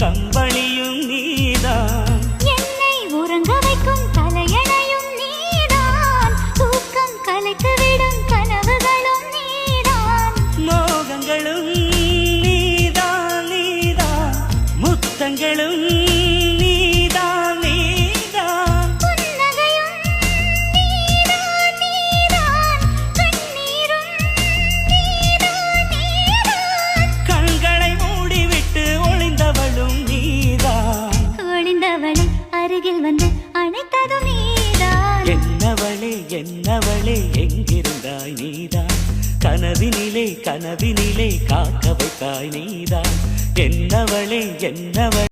கம்பளியும் நீதான், என்னை உறங்க வைக்கும் தலையணையும் நீதான், தூக்கம் கலைத்து விடும் கனவுகளும் நீதான், மோகங்களும் நீதான் நீதான், முத்தங்களும் நீதான் நீதான், புன்னகையும் நீதான் நீதான், கண்ணீரும் நீதான் நீதான், கண்களை மூடிவிட்டு ஒளிந்தவளும் நீதான், ஒளிந்தவளை அருகில் வந்து அணைத்ததும் நீதான், என்னவளே என்னவளே எங்கிருந்தாய் நீதான், கனவினிலே கனவினிலே காக்க வைத்தாய் நீதான், என்னவளே என்னவளே